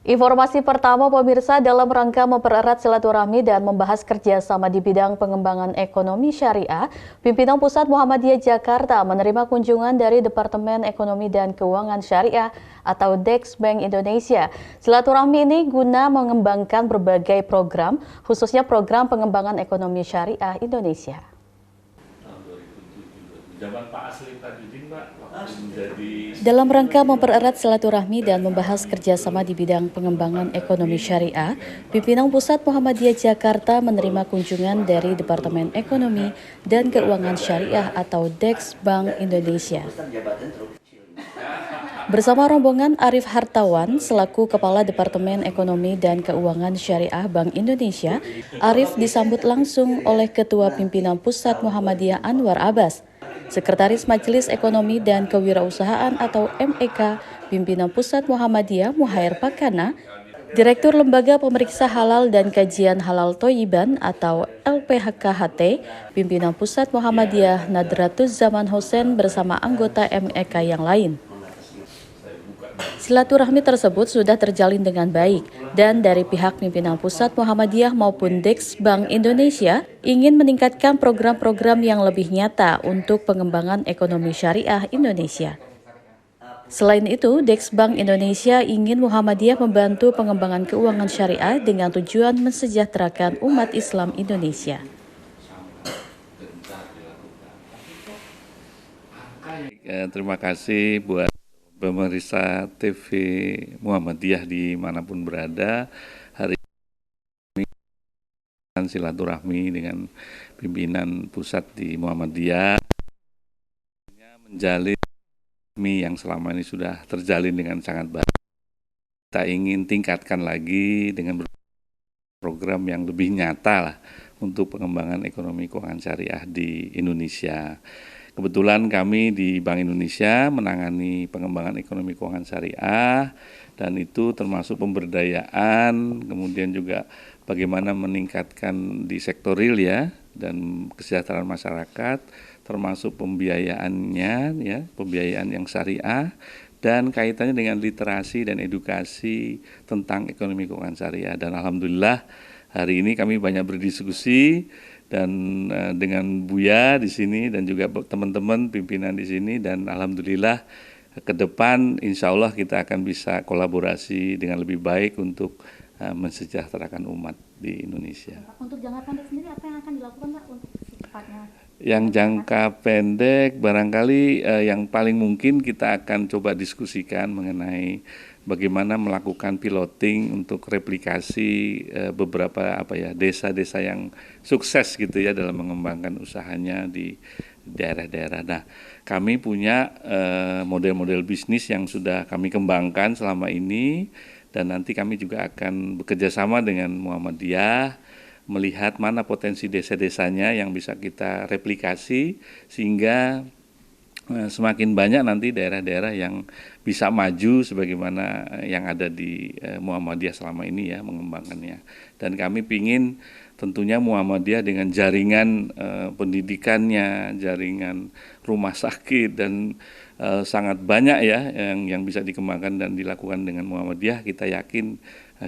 Informasi pertama pemirsa dalam rangka mempererat silaturahmi dan membahas kerjasama di bidang pengembangan ekonomi syariah, pimpinan Pusat Muhammadiyah Jakarta menerima kunjungan dari Departemen Ekonomi dan Keuangan Syariah atau DEX Bank Indonesia. Silaturahmi ini guna mengembangkan berbagai program, khususnya program pengembangan ekonomi syariah Indonesia. Dalam rangka mempererat silaturahmi dan membahas kerjasama di bidang pengembangan ekonomi syariah, pimpinan Pusat Muhammadiyah Jakarta menerima kunjungan dari Departemen Ekonomi dan Keuangan Syariah atau DEX Bank Indonesia. Bersama rombongan Arif Hartawan selaku Kepala Departemen Ekonomi dan Keuangan Syariah Bank Indonesia, Arif disambut langsung oleh Ketua Pimpinan Pusat Muhammadiyah Anwar Abbas, Sekretaris Majelis Ekonomi dan Kewirausahaan atau MEK Pimpinan Pusat Muhammadiyah Muhair Pakana, Direktur Lembaga Pemeriksa Halal dan Kajian Halal Thoyiban atau LPHKHT, Pimpinan Pusat Muhammadiyah Nadratuz Zaman Hussein bersama anggota MEK yang lain. Silaturahmi tersebut sudah terjalin dengan baik dan dari pihak pimpinan Pusat Muhammadiyah maupun DEX Bank Indonesia ingin meningkatkan program-program yang lebih nyata untuk pengembangan ekonomi syariah Indonesia. Selain itu, DEX Bank Indonesia ingin Muhammadiyah membantu pengembangan keuangan syariah dengan tujuan mensejahterakan umat Islam Indonesia. Terima kasih buat pemirsa TV Muhammadiyah dimanapun berada. Hari ini silaturahmi dengan pimpinan pusat di Muhammadiyah menjalin yang selama ini sudah terjalin dengan sangat baik. Kita ingin tingkatkan lagi dengan program yang lebih nyata lah untuk pengembangan ekonomi keuangan syariah di Indonesia. Kebetulan kami di Bank Indonesia menangani pengembangan ekonomi keuangan syariah dan itu termasuk pemberdayaan, kemudian juga bagaimana meningkatkan di sektor real ya dan kesejahteraan masyarakat, termasuk pembiayaannya ya, pembiayaan yang syariah dan kaitannya dengan literasi dan edukasi tentang ekonomi keuangan syariah. Dan alhamdulillah hari ini kami banyak berdiskusi dan dengan Buya di sini dan juga teman-teman pimpinan di sini dan alhamdulillah ke depan insya Allah kita akan bisa kolaborasi dengan lebih baik untuk mensejahterakan umat di Indonesia. Untuk jangka pendek sendiri apa yang akan dilakukan Pak untuk secepatnya? Yang jangka pendek barangkali yang paling mungkin kita akan coba diskusikan mengenai bagaimana melakukan piloting untuk replikasi beberapa desa-desa yang sukses gitu ya dalam mengembangkan usahanya di daerah-daerah. Nah, kami punya model-model bisnis yang sudah kami kembangkan selama ini dan nanti kami juga akan bekerja sama dengan Muhammadiyah melihat mana potensi desa-desanya yang bisa kita replikasi sehingga semakin banyak nanti daerah-daerah yang bisa maju sebagaimana yang ada di Muhammadiyah selama ini ya mengembangkannya. Dan kami ingin tentunya Muhammadiyah dengan jaringan pendidikannya, jaringan rumah sakit dan sangat banyak ya yang bisa dikembangkan dan dilakukan dengan Muhammadiyah, kita yakin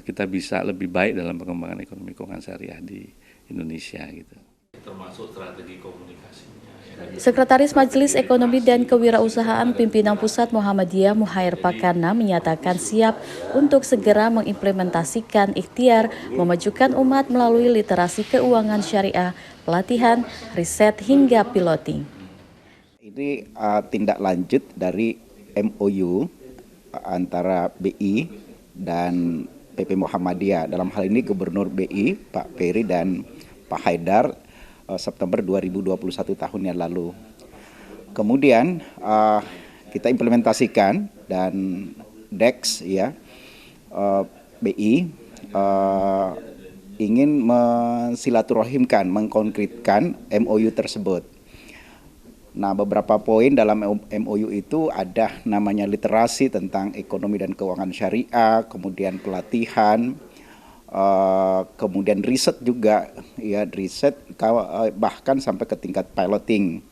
kita bisa lebih baik dalam pengembangan ekonomi keuangan syariah di Indonesia gitu. Termasuk strategi komunikasinya. Sekretaris Majelis Ekonomi dan Kewirausahaan Pimpinan Pusat Muhammadiyah Muhair Pakana menyatakan siap untuk segera mengimplementasikan ikhtiar memajukan umat melalui literasi keuangan syariah, pelatihan, riset hingga piloting. Ini tindak lanjut dari MOU antara BI dan PP Muhammadiyah. Dalam hal ini Gubernur BI Pak Peri dan Pak Haidar September 2021 tahun yang lalu. Kemudian kita implementasikan dan DEX ya BI ingin mensilaturahimkan, mengkonkretkan MOU tersebut. Nah, beberapa poin dalam MOU itu ada namanya literasi tentang ekonomi dan keuangan syariah, kemudian pelatihan, kemudian riset juga, ya riset bahkan sampai ke tingkat piloting.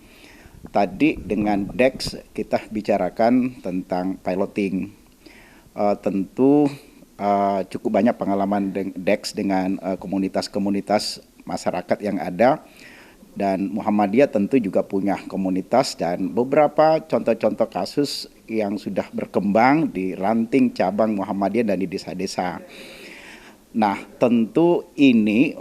Tadi dengan DEX kita bicarakan tentang piloting. Tentu cukup banyak pengalaman DEX dengan komunitas-komunitas masyarakat yang ada, dan Muhammadiyah tentu juga punya komunitas dan beberapa contoh-contoh kasus yang sudah berkembang di ranting cabang Muhammadiyah dan di desa-desa. Nah, tentu ini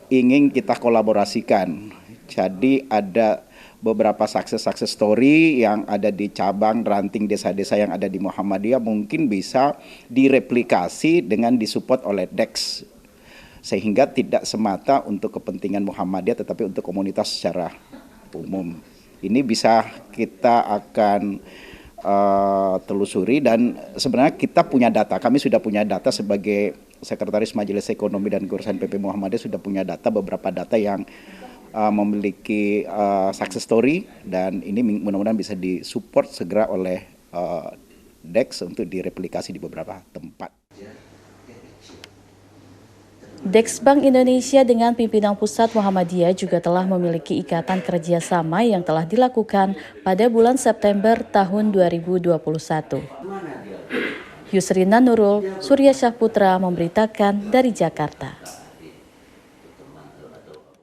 ingin kita kolaborasikan. Jadi ada beberapa success story yang ada di cabang ranting desa-desa yang ada di Muhammadiyah mungkin bisa direplikasi dengan disupport oleh DEX, sehingga tidak semata untuk kepentingan Muhammadiyah tetapi untuk komunitas secara umum. Ini bisa kita akan telusuri, dan sebenarnya kita punya data, kami sudah punya data sebagai Sekretaris Majelis Ekonomi dan Keuangan PP Muhammadiyah, sudah punya data, beberapa data yang memiliki success story, dan ini mudah-mudahan bisa disupport segera oleh DEX untuk direplikasi di beberapa tempat. DEX Bank Indonesia dengan pimpinan pusat Muhammadiyah juga telah memiliki ikatan kerjasama yang telah dilakukan pada bulan September tahun 2021. Yusrina Nurul, Surya Syahputra memberitakan dari Jakarta.